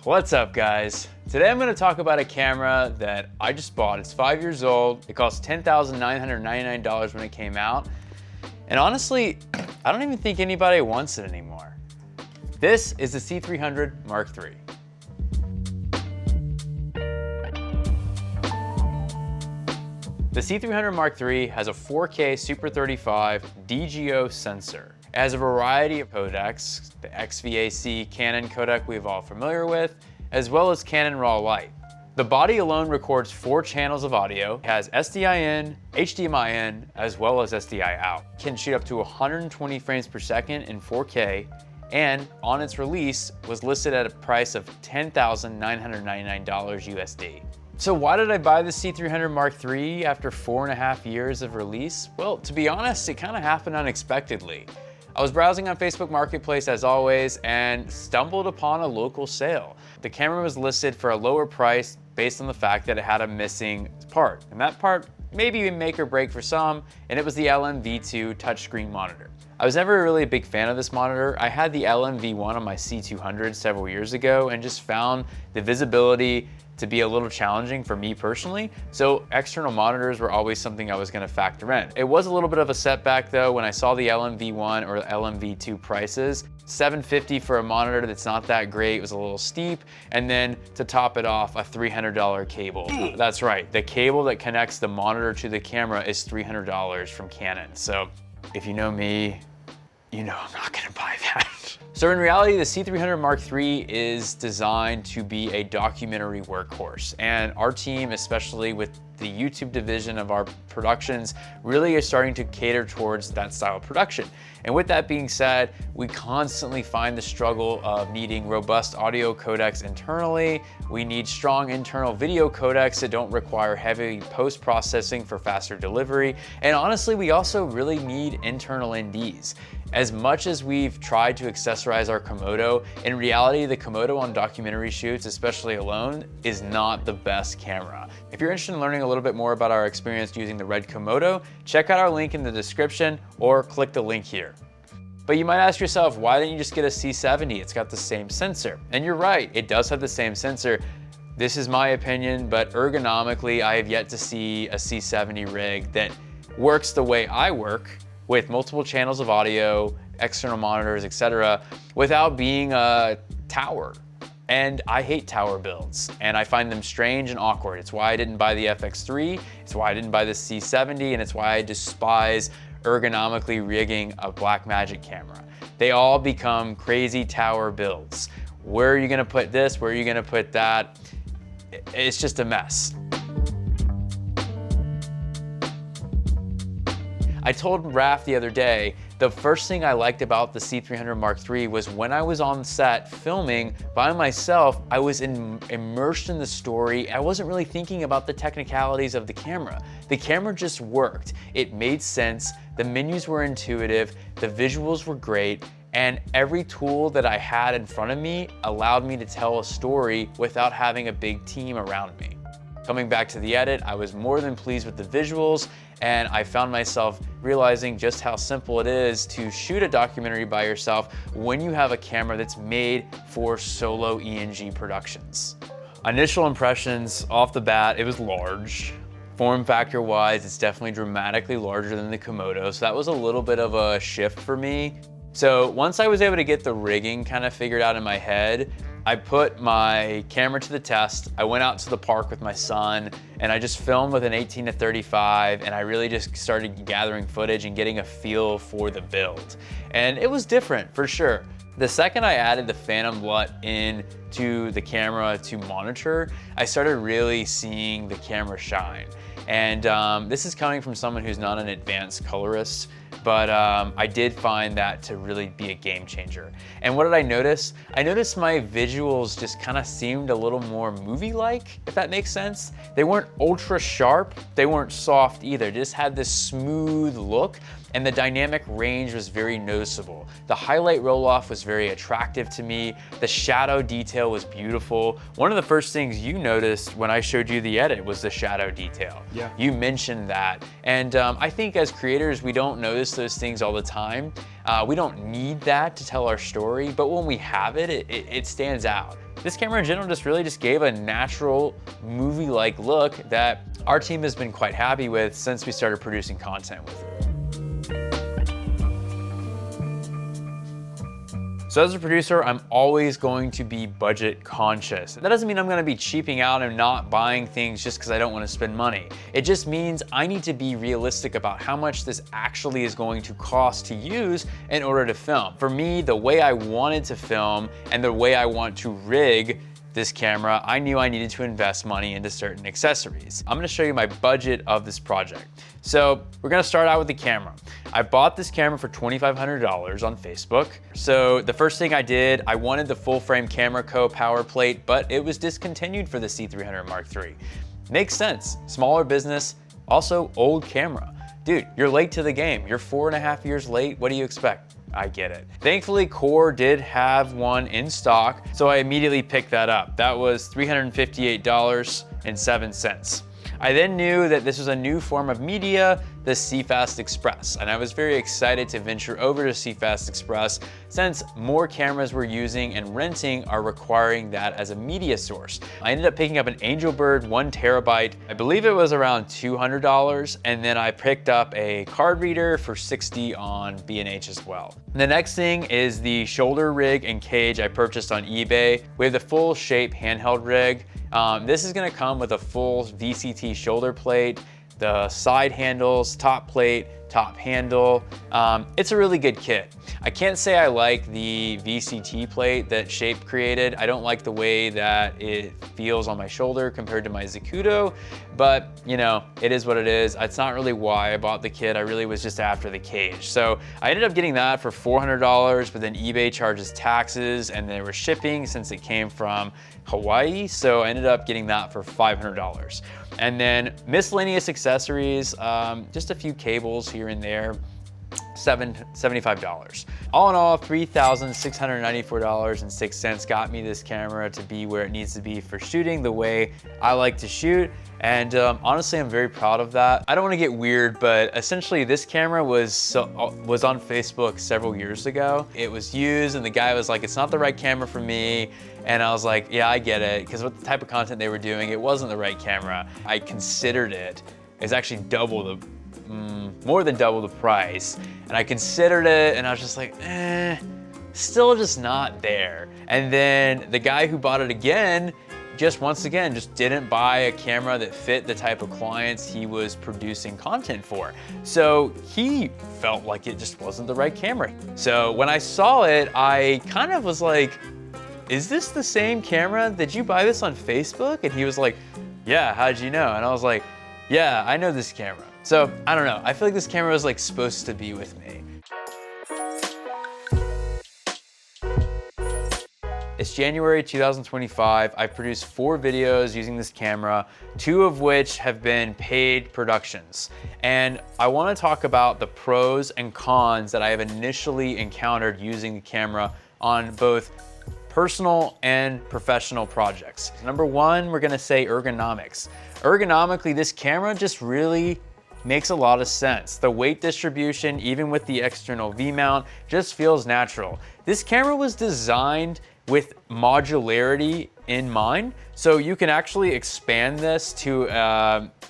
What's up, guys? Today I'm going to talk about a camera that I just bought. It's 5 years old. It cost $10,999 when it came out. And honestly, I don't even think anybody wants it anymore. This is the C300 Mark III. The C300 Mark III has a 4K Super 35 DGO sensor. It has a variety of codecs, the XVAC Canon codec we've all familiar with, as well as Canon RAW Light. The body alone records 4 channels of audio. It has SDI in, HDMI in, as well as SDI out. It can shoot up to 120 frames per second in 4K, and on its release was listed at a price of $10,999 USD. So why did I buy the C300 Mark III after 4.5 years of release? Well, to be honest, it kind of happened unexpectedly. I was browsing on Facebook Marketplace as always and stumbled upon a local sale. The camera was listed for a lower price based on the fact that it had a missing part. And that part may be make or break for some, and it was the LMV2 touchscreen monitor. I was never really a big fan of this monitor. I had the LMV1 on my C200 several years ago and just found the visibility to be a little challenging for me personally. So external monitors were always something I was gonna factor in. It was a little bit of a setback though when I saw the LMV1 or LMV2 prices. $750 for a monitor that's not that great was a little steep. And then to top it off, a $300 cable. That's right, the cable that connects the monitor to the camera is $300 from Canon. So if you know me, you know I'm not gonna buy that. So in reality, the C300 Mark III is designed to be a documentary workhorse. And our team, especially with the YouTube division of our productions, really is starting to cater towards that style of production. And with that being said, we constantly find the struggle of needing robust audio codecs internally. We need strong internal video codecs that don't require heavy post-processing for faster delivery. And honestly, we also really need internal NDs. As much as we've tried to accessorize our Komodo, in reality, the Komodo on documentary shoots, especially alone, is not the best camera. If you're interested in learning a little bit more about our experience using the red Komodo, check out our link in the description or click the link here. But you might ask yourself, why didn't you just get a C70? It's got the same sensor. And you're right, it does have the same sensor. This is my opinion, but ergonomically, I have yet to see a C70 rig that works the way I work, with multiple channels of audio, external monitors, etc., without being a tower. And I hate tower builds, and I find them strange and awkward. It's why I didn't buy the FX3, it's why I didn't buy the C70, and it's why I despise ergonomically rigging a Blackmagic camera. They all become crazy tower builds. Where are you gonna put this? Where are you gonna put that? It's just a mess. I told Raph the other day, the first thing I liked about the C300 Mark III was when I was on set filming by myself, I was immersed in the story. I wasn't really thinking about the technicalities of the camera. The camera just worked. It made sense. The menus were intuitive. The visuals were great. And every tool that I had in front of me allowed me to tell a story without having a big team around me. Coming back to the edit, I was more than pleased with the visuals, and I found myself realizing just how simple it is to shoot a documentary by yourself when you have a camera that's made for solo ENG productions. Initial impressions off the bat, it was large. Form factor wise, it's definitely dramatically larger than the Komodo, so that was a little bit of a shift for me. So once I was able to get the rigging kind of figured out in my head, I put my camera to the test. I went out to the park with my son and I just filmed with an 18-35 and I really just started gathering footage and getting a feel for the build. And it was different for sure. The second I added the Phantom LUT into the camera to monitor, I started really seeing the camera shine. And this is coming from someone who's not an advanced colorist, but I did find that to really be a game changer. And what did I notice? I noticed my visuals just kind of seemed a little more movie-like, if that makes sense. They weren't ultra sharp, they weren't soft either, they just had this smooth look, and the dynamic range was very noticeable. The highlight roll-off was very attractive to me. The shadow detail was beautiful. One of the first things you noticed when I showed you the edit was the shadow detail. Yeah. You mentioned that. And I think as creators, we don't notice those things all the time. We don't need that to tell our story, but when we have it, it stands out. this camera in general just really just gave a natural movie-like look that our team has been quite happy with since we started producing content with it. So as a producer, I'm always going to be budget conscious. That doesn't mean I'm gonna be cheaping out and not buying things just because I don't wanna spend money. It just means I need to be realistic about how much this actually is going to cost to use in order to film. For me, the way I wanted to film and the way I want to rig this camera, I knew I needed to invest money into certain accessories. I'm gonna show you my budget of this project. So we're gonna start out with the camera. I bought this camera for $2,500 on Facebook. So the first thing I did, I wanted the full frame Camera Co power plate, but it was discontinued for the C300 Mark III. Makes sense, smaller business, also old camera. Dude, you're late to the game. You're 4.5 years late, what do you expect? I get it. Thankfully, Core did have one in stock, so I immediately picked that up. That was $358.07. I then knew that this was a new form of media, the CFast Express, and I was very excited to venture over to CFast Express since more cameras we're using and renting are requiring that as a media source. I ended up picking up an Angelbird 1 terabyte. I believe it was around $200, and then I picked up a card reader for $60 on B&H as well. The next thing is the shoulder rig and cage I purchased on eBay. We have the full shape handheld rig. This is gonna come with a full VCT shoulder plate, the side handles, top plate, top handle. It's a really good kit. I can't say I like the VCT plate that Shape created. I don't like the way that it feels on my shoulder compared to my Zacuto, but you know, it is what it is. It's not really why I bought the kit. I really was just after the cage. So I ended up getting that for $400, but then eBay charges taxes and there was shipping since it came from Hawaii. So I ended up getting that for $500. And then miscellaneous accessories, just a few cables here and there, $75. All in all, $3,694.06 got me this camera to be where it needs to be for shooting the way I like to shoot. And honestly, I'm very proud of that. I don't want to get weird, but essentially this camera was on Facebook several years ago. It was used and the guy was like, it's not the right camera for me. And I was like, yeah, I get it. Because with the type of content they were doing, it wasn't the right camera. I considered it. It's actually more than double the price. And I considered it and I was just like, still just not there. And then the guy who bought it again, once again, didn't buy a camera that fit the type of clients he was producing content for. So he felt like it just wasn't the right camera. So when I saw it, I kind of was like, is this the same camera? Did you buy this on Facebook? And he was like, yeah, how'd you know? And I was like, yeah, I know this camera. So I don't know, I feel like this camera was like supposed to be with me. It's January 2025. I've produced 4 videos using this camera, 2 of which have been paid productions. And I want to talk about the pros and cons that I have initially encountered using the camera on both personal and professional projects. Number 1, we're gonna say ergonomics. Ergonomically, this camera just really makes a lot of sense. The weight distribution, even with the external V-mount, just feels natural. This camera was designed with modularity in mind, so you can actually expand this to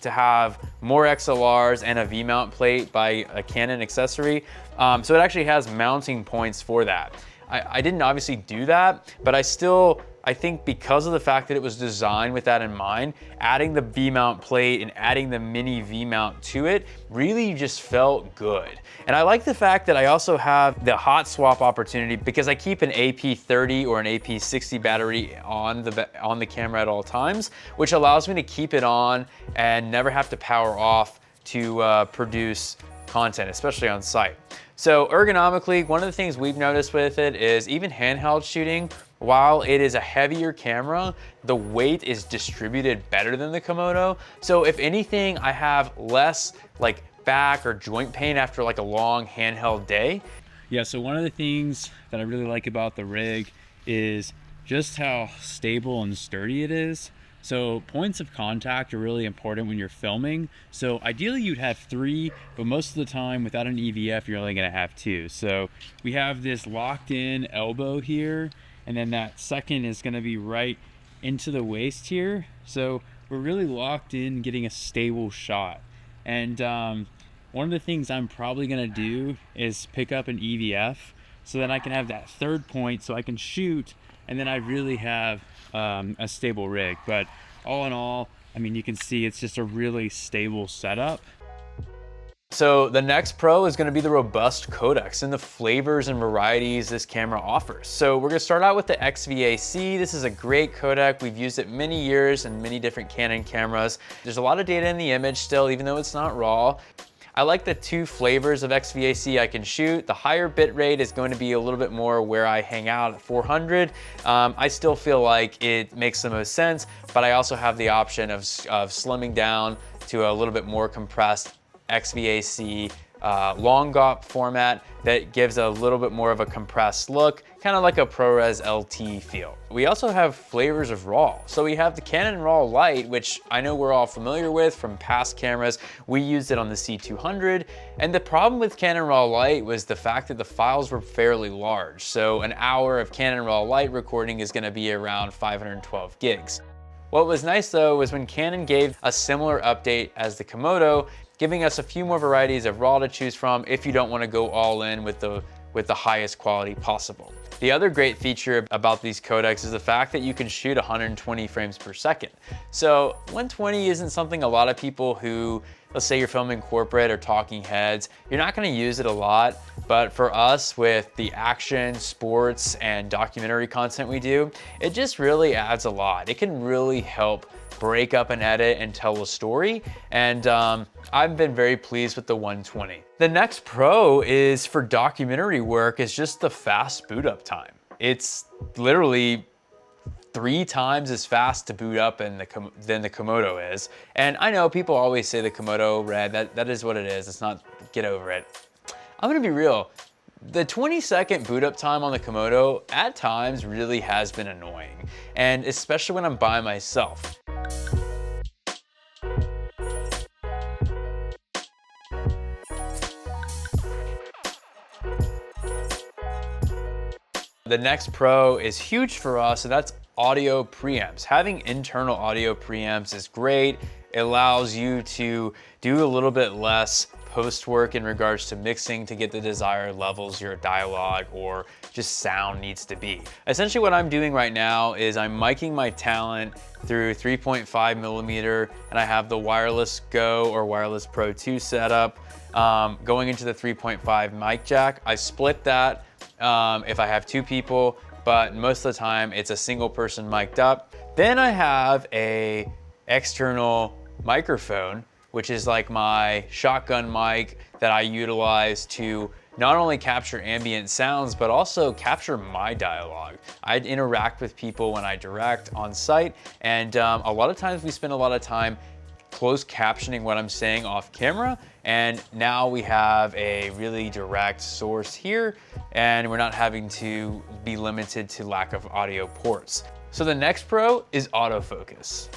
have more XLRs and a V-mount plate by a Canon accessory. So it actually has mounting points for that. I didn't obviously do that, but I think because of the fact that it was designed with that in mind, adding the V-mount plate and adding the mini V-mount to it really just felt good. And I like the fact that I also have the hot swap opportunity because I keep an AP30 or an AP60 battery on the camera at all times, which allows me to keep it on and never have to power off to produce content, especially on site. So ergonomically, one of the things we've noticed with it is even handheld shooting, while it is a heavier camera, the weight is distributed better than the Komodo. So if anything, I have less like back or joint pain after like a long handheld day. Yeah, so one of the things that I really like about the rig is just how stable and sturdy it is. So points of contact are really important when you're filming. So ideally you'd have 3, but most of the time without an EVF, you're only gonna have 2. So we have this locked in elbow here, and then that second is going to be right into the waist here. So we're really locked in getting a stable shot. And one of the things I'm probably going to do is pick up an EVF, so then I can have that third point so I can shoot, and then I really have a stable rig. But all in all, I mean, you can see it's just a really stable setup. So the next pro is going to be the robust codecs and the flavors and varieties this camera offers. So we're going to start out with the XVAC. This is a great codec. We've used it many years in many different Canon cameras. There's a lot of data in the image still, even though it's not raw. I like the two flavors of XVAC I can shoot. The higher bit rate is going to be a little bit more where I hang out at 400. I still feel like it makes the most sense, but I also have the option of slimming down to a little bit more compressed XVAC long GOP format that gives a little bit more of a compressed look, kind of like a ProRes LT feel. We also have flavors of RAW. So we have the Canon RAW Lite, which I know we're all familiar with from past cameras. We used it on the C200, and the problem with Canon RAW Lite was the fact that the files were fairly large. So an hour of Canon RAW Lite recording is going to be around 512 gigs. What was nice though was when Canon gave a similar update as the Komodo, giving us a few more varieties of RAW to choose from if you don't want to go all in with the highest quality possible. The other great feature about these codecs is the fact that you can shoot 120 frames per second. So 120 isn't something a lot of people who, let's say you're filming corporate or talking heads, you're not going to use it a lot, but for us with the action, sports, and documentary content we do, it just really adds a lot. It can really help break up an edit and tell a story, and I've been very pleased with the 120. The next pro is for documentary work is just the fast boot up time. It's literally 3 times as fast to boot up than the Komodo is. And I know people always say the Komodo red, that is what it is. It's not, get over it. I'm gonna be real. The 20-second boot up time on the Komodo at times really has been annoying, and especially when I'm by myself. The next pro is huge for us, and that's audio preamps. Having internal audio preamps is great. It allows you to do a little bit less post work in regards to mixing to get the desired levels your dialogue or just sound needs to be. Essentially what I'm doing right now is I'm miking my talent through 3.5 millimeter, and I have the wireless Go or wireless Pro 2 setup going into the 3.5 mic jack. I split that if I have 2 people, but most of the time it's a single person mic'd up. Then I have a external microphone, which is like my shotgun mic that I utilize to not only capture ambient sounds, but also capture my dialogue. I interact with people when I direct on site, and a lot of times we spend a lot of time closed captioning what I'm saying off camera, and now we have a really direct source here, and we're not having to be limited to lack of audio ports. So the next pro is autofocus.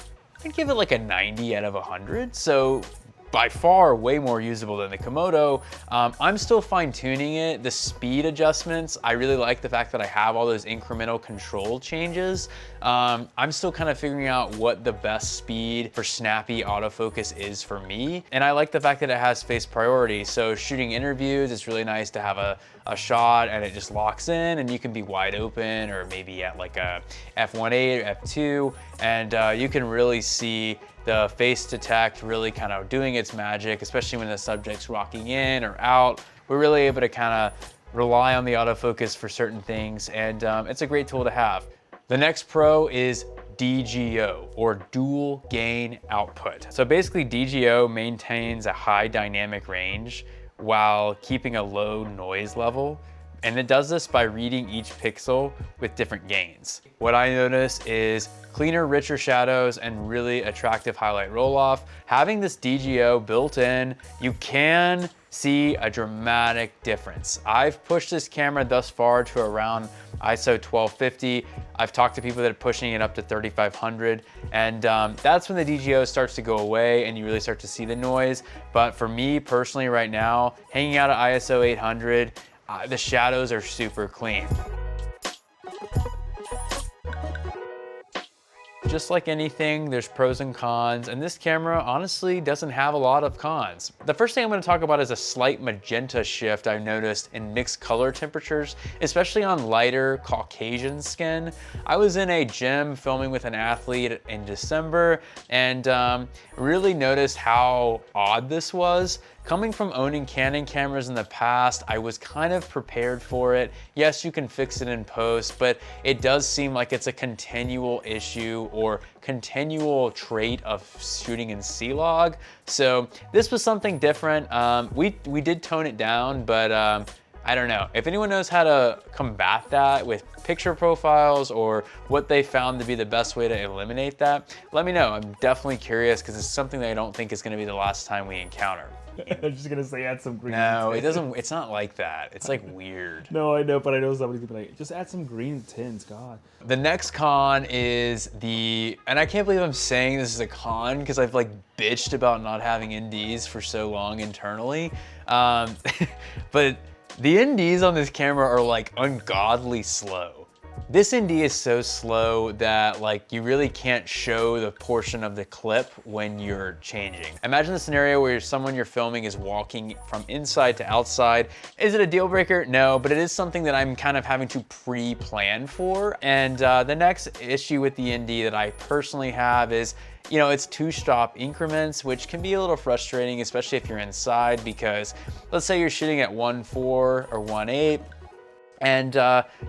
I'd give it like a 90 out of 100. So by far way more usable than the Komodo. I'm still fine tuning it. The speed adjustments, I really like the fact that I have all those incremental control changes. I'm still kind of figuring out what the best speed for snappy autofocus is for me. And I like the fact that it has face priority. So shooting interviews, it's really nice to have a shot and it just locks in and you can be wide open or maybe at like a f1.8 or f2. And you can really see the face detect really kind of doing its magic, especially when the subject's rocking in or out. We're really able to kind of rely on the autofocus for certain things, and it's a great tool to have. The next pro is DGO, or dual gain output. So basically DGO maintains a high dynamic range while keeping a low noise level. And it does this by reading each pixel with different gains. What I notice is cleaner, richer shadows and really attractive highlight roll-off. Having this DGO built in, you can see a dramatic difference. I've pushed this camera thus far to around ISO 1250. I've talked to people that are pushing it up to 3500, and that's when the DGO starts to go away and you really start to see the noise. But for me personally right now, hanging out at ISO 800, the shadows are super clean. just like anything, there's pros and cons, and this camera honestly doesn't have a lot of cons. The first thing I'm gonna talk about is a slight magenta shift I've noticed in mixed color temperatures, especially on lighter Caucasian skin. I was in a gym filming with an athlete in December and really noticed how odd this was. Coming from owning Canon cameras in the past, I was kind of prepared for it. Yes, you can fix it in post, but it does seem like it's a continual issue or continual trait of shooting in C-Log. So this was something different. We did tone it down, but I don't know. If anyone knows how to combat that with picture profiles or what they found to be the best way to eliminate that, let me know. I'm definitely curious because it's something that I don't think is gonna be the last time we encounter. I'm just gonna say add some green. No, tint. it doesn't, it's not like that. It's like weird. No, I know, but I know somebody's gonna be like, just add some green tints, God. The next con is and I can't believe I'm saying this is a con because I've like bitched about not having NDs for so long internally. But the NDs on this camera are like ungodly slow. This ND is so slow that like you really can't show the portion of the clip when you're changing. Imagine the scenario where someone you're filming is walking from inside to outside. Is it a deal breaker? No, but it is something that I'm kind of having to pre-plan for. And the next issue with the ND that I personally have is, you know, it's 2-stop increments, which can be a little frustrating, especially if you're inside, because let's say you're shooting at 1.4 or 1.8, and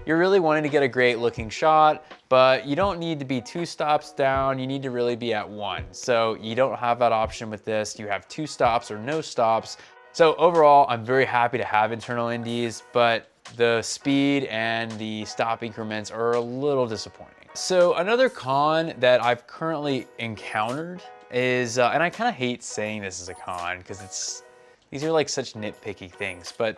you're really wanting to get a great looking shot, but you don't need to be 2 stops down, you need to really be at 1. So you don't have that option with this. You have 2 stops or no stops. So overall, I'm very happy to have internal NDs, but the speed and the stop increments are a little disappointing. So another con that I've currently encountered is, and I kind of hate saying this is a con because these are like such nitpicky things, but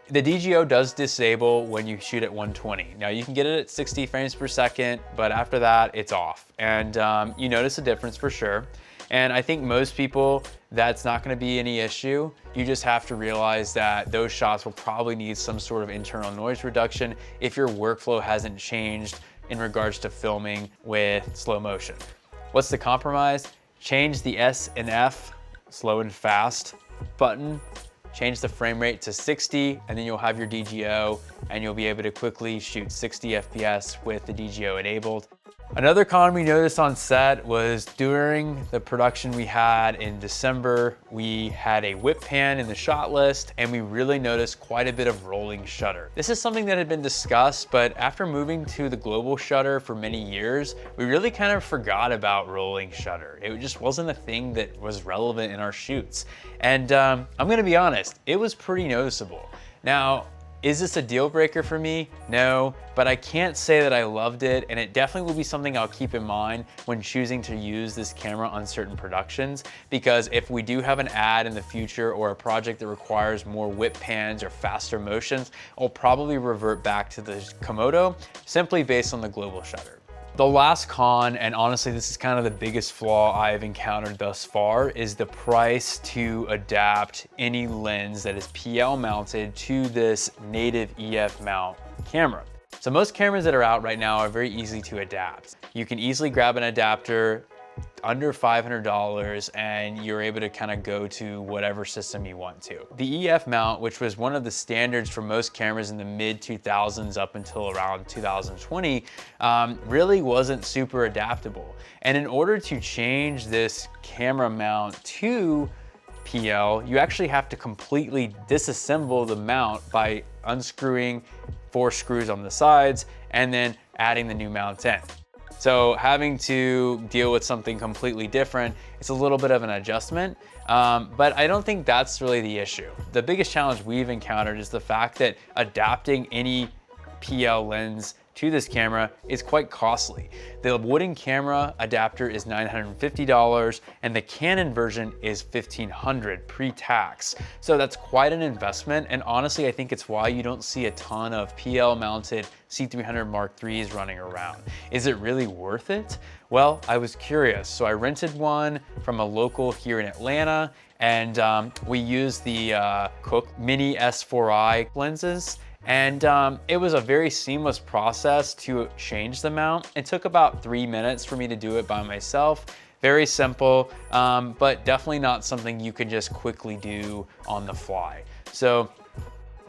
the DGO does disable when you shoot at 120. Now you can get it at 60 frames per second, but after that it's off. And you notice a difference for sure. And I think most people, that's not gonna be any issue. You just have to realize that those shots will probably need some sort of internal noise reduction if your workflow hasn't changed in regards to filming with slow motion. What's the compromise? Change the S and F, slow and fast button, change the frame rate to 60, and then you'll have your DGO and you'll be able to quickly shoot 60 FPS with the DGO enabled. Another con we noticed on set was during the production we had in December, we had a whip pan in the shot list and we really noticed quite a bit of rolling shutter. This is something that had been discussed, but after moving to the global shutter for many years, we really kind of forgot about rolling shutter. It just wasn't a thing that was relevant in our shoots. And I'm gonna be honest, it was pretty noticeable. Now, is this a deal breaker for me? No, but I can't say that I loved it, and it definitely will be something I'll keep in mind when choosing to use this camera on certain productions, because if we do have an ad in the future or a project that requires more whip pans or faster motions, I'll probably revert back to the Komodo simply based on the global shutter. The last con, and honestly this is kind of the biggest flaw I've encountered thus far, is the price to adapt any lens that is PL mounted to this native EF mount camera. So most cameras that are out right now are very easy to adapt. You can easily grab an adapter under $500 and you're able to kind of go to whatever system you want to. The EF mount, which was one of the standards for most cameras in the mid 2000s up until around 2020, really wasn't super adaptable. And in order to change this camera mount to PL, you actually have to completely disassemble the mount by unscrewing 4 screws on the sides and then adding the new mount in. So having to deal with something completely different, it's a little bit of an adjustment, but I don't think that's really the issue. The biggest challenge we've encountered is the fact that adapting any PL lens to this camera is quite costly. The wooden camera adapter is $950 and the Canon version is $1,500 pre-tax. So that's quite an investment, and honestly I think it's why you don't see a ton of PL mounted C300 Mark IIIs running around. Is it really worth it? Well, I was curious, so I rented one from a local here in Atlanta, and we used the Cooke Mini S4i lenses, And it was a very seamless process to change the mount. It took about 3 minutes for me to do it by myself. Very simple, but definitely not something you can just quickly do on the fly. So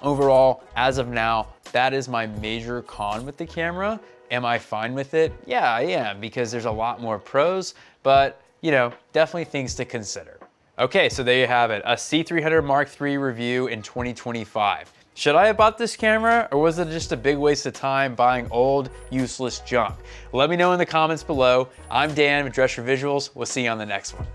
overall, as of now, that is my major con with the camera. Am I fine with it? Yeah, I am, because there's a lot more pros, but you know, definitely things to consider. Okay, so there you have it, a C300 Mark III review in 2025. Should I have bought this camera, or was it just a big waste of time buying old, useless junk? Let me know in the comments below. I'm Dan with Drescher Visuals. We'll see you on the next one.